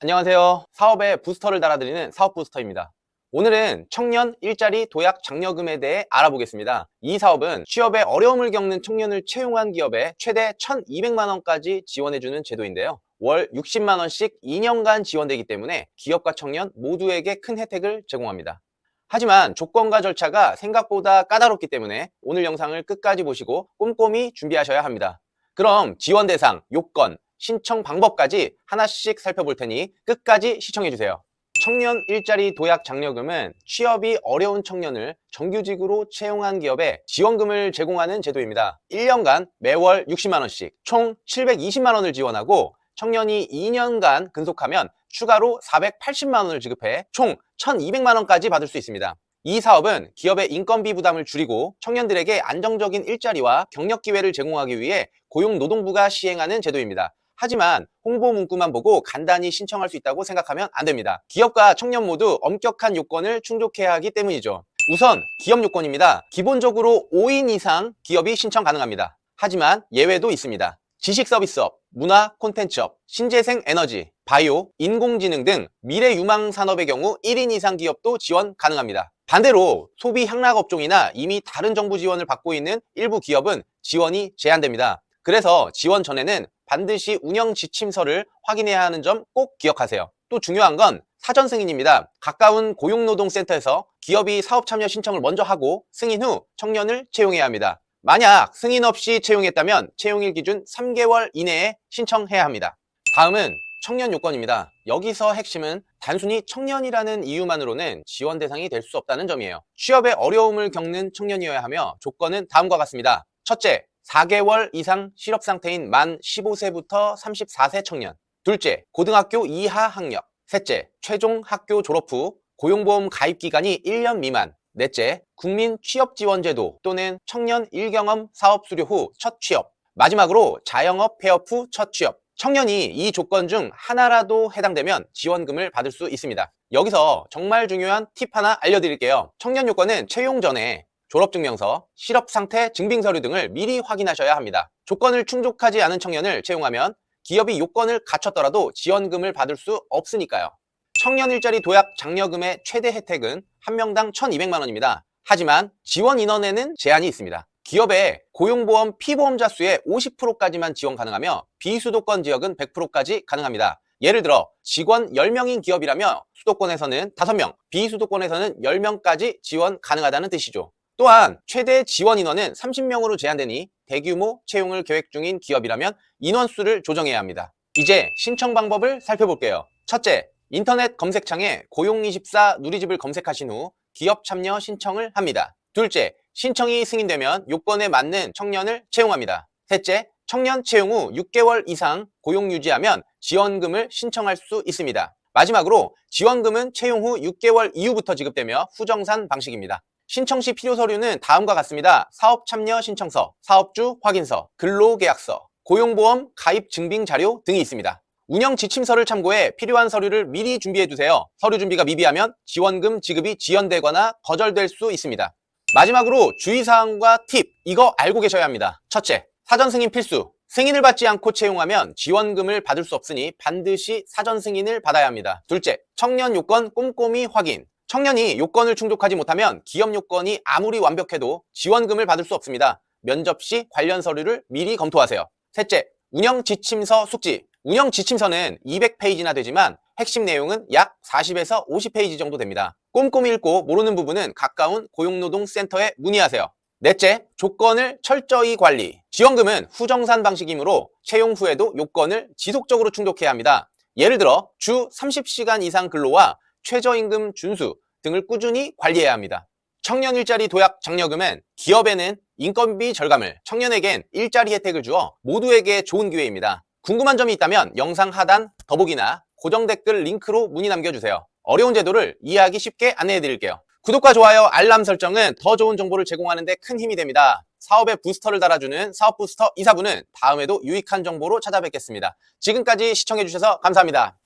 안녕하세요. 사업에 부스터를 달아드리는 사업부스터입니다. 오늘은 청년 일자리 도약 장려금에 대해 알아보겠습니다. 이 사업은 취업에 어려움을 겪는 청년을 채용한 기업에 최대 1,200만 원까지 지원해주는 제도인데요. 월 60만 원씩 2년간 지원되기 때문에 기업과 청년 모두에게 큰 혜택을 제공합니다. 하지만 조건과 절차가 생각보다 까다롭기 때문에 오늘 영상을 끝까지 보시고 꼼꼼히 준비하셔야 합니다. 그럼 지원 대상, 요건, 신청 방법까지 하나씩 살펴볼 테니 끝까지 시청해주세요. 청년 일자리 도약 장려금은 취업이 어려운 청년을 정규직으로 채용한 기업에 지원금을 제공하는 제도입니다. 1년간 매월 60만 원씩 총 720만 원을 지원하고 청년이 2년간 근속하면 추가로 480만 원을 지급해 총 1,200만 원까지 받을 수 있습니다. 이 사업은 기업의 인건비 부담을 줄이고 청년들에게 안정적인 일자리와 경력 기회를 제공하기 위해 고용노동부가 시행하는 제도입니다. 하지만 홍보 문구만 보고 간단히 신청할 수 있다고 생각하면 안 됩니다. 기업과 청년 모두 엄격한 요건을 충족해야 하기 때문이죠. 우선 기업 요건입니다. 기본적으로 5인 이상 기업이 신청 가능합니다. 하지만 예외도 있습니다. 지식서비스업, 문화 콘텐츠업, 신재생 에너지, 바이오, 인공지능 등 미래 유망 산업의 경우 1인 이상 기업도 지원 가능합니다. 반대로 소비 향락 업종이나 이미 다른 정부 지원을 받고 있는 일부 기업은 지원이 제한됩니다. 그래서 지원 전에는 반드시 운영 지침서를 확인해야 하는 점 꼭 기억하세요. 또 중요한 건 사전 승인입니다. 가까운 고용노동센터에서 기업이 사업 참여 신청을 먼저 하고 승인 후 청년을 채용해야 합니다. 만약 승인 없이 채용했다면 채용일 기준 3개월 이내에 신청해야 합니다. 다음은 청년 요건입니다. 여기서 핵심은 단순히 청년이라는 이유만으로는 지원 대상이 될 수 없다는 점이에요. 취업에 어려움을 겪는 청년이어야 하며 조건은 다음과 같습니다. 첫째, 4개월 이상 실업 상태인 만 15세부터 34세 청년. 둘째, 고등학교 이하 학력. 셋째, 최종 학교 졸업 후 고용보험 가입 기간이 1년 미만. 넷째, 국민 취업지원제도 또는 청년 1경험 사업 수료 후 첫 취업. 마지막으로 자영업 폐업 후 첫 취업. 청년이 이 조건 중 하나라도 해당되면 지원금을 받을 수 있습니다. 여기서 정말 중요한 팁 하나 알려드릴게요. 청년 요건은 채용 전에 졸업증명서, 실업상태 증빙서류 등을 미리 확인하셔야 합니다. 조건을 충족하지 않은 청년을 채용하면 기업이 요건을 갖췄더라도 지원금을 받을 수 없으니까요. 청년 일자리 도약 장려금의 최대 혜택은 한 명당 1,200만 원입니다. 하지만 지원 인원에는 제한이 있습니다. 기업의 고용보험 피보험자 수의 50%까지만 지원 가능하며 비수도권 지역은 100%까지 가능합니다. 예를 들어 직원 10명인 기업이라며 수도권에서는 5명, 비수도권에서는 10명까지 지원 가능하다는 뜻이죠. 또한 최대 지원 인원은 30명으로 제한되니 대규모 채용을 계획 중인 기업이라면 인원수를 조정해야 합니다. 이제 신청 방법을 살펴볼게요. 첫째, 인터넷 검색창에 고용24 누리집을 검색하신 후 기업 참여 신청을 합니다. 둘째, 신청이 승인되면 요건에 맞는 청년을 채용합니다. 셋째, 청년 채용 후 6개월 이상 고용 유지하면 지원금을 신청할 수 있습니다. 마지막으로 지원금은 채용 후 6개월 이후부터 지급되며 후정산 방식입니다. 신청 시 필요 서류는 다음과 같습니다. 사업 참여 신청서, 사업주 확인서, 근로계약서, 고용보험 가입 증빙 자료 등이 있습니다. 운영 지침서를 참고해 필요한 서류를 미리 준비해두세요. 서류 준비가 미비하면 지원금 지급이 지연되거나 거절될 수 있습니다. 마지막으로 주의사항과 팁, 이거 알고 계셔야 합니다. 첫째, 사전 승인 필수. 승인을 받지 않고 채용하면 지원금을 받을 수 없으니 반드시 사전 승인을 받아야 합니다. 둘째, 청년 요건 꼼꼼히 확인. 청년이 요건을 충족하지 못하면 기업 요건이 아무리 완벽해도 지원금을 받을 수 없습니다. 면접 시 관련 서류를 미리 검토하세요. 셋째, 운영 지침서 숙지. 운영 지침서는 200페이지나 되지만 핵심 내용은 약 40에서 50페이지 정도 됩니다. 꼼꼼히 읽고 모르는 부분은 가까운 고용노동센터에 문의하세요. 넷째, 조건을 철저히 관리. 지원금은 후정산 방식이므로 채용 후에도 요건을 지속적으로 충족해야 합니다. 예를 들어 주 30시간 이상 근로와 최저임금 준수 등을 꾸준히 관리해야 합니다. 청년 일자리 도약 장려금은 기업에는 인건비 절감을, 청년에겐 일자리 혜택을 주어 모두에게 좋은 기회입니다. 궁금한 점이 있다면 영상 하단 더보기나 고정 댓글 링크로 문의 남겨주세요. 어려운 제도를 이해하기 쉽게 안내해드릴게요. 구독과 좋아요, 알람 설정은 더 좋은 정보를 제공하는 데 큰 힘이 됩니다. 사업에 부스터를 달아주는 사업부스터 이사부는 다음에도 유익한 정보로 찾아뵙겠습니다. 지금까지 시청해주셔서 감사합니다.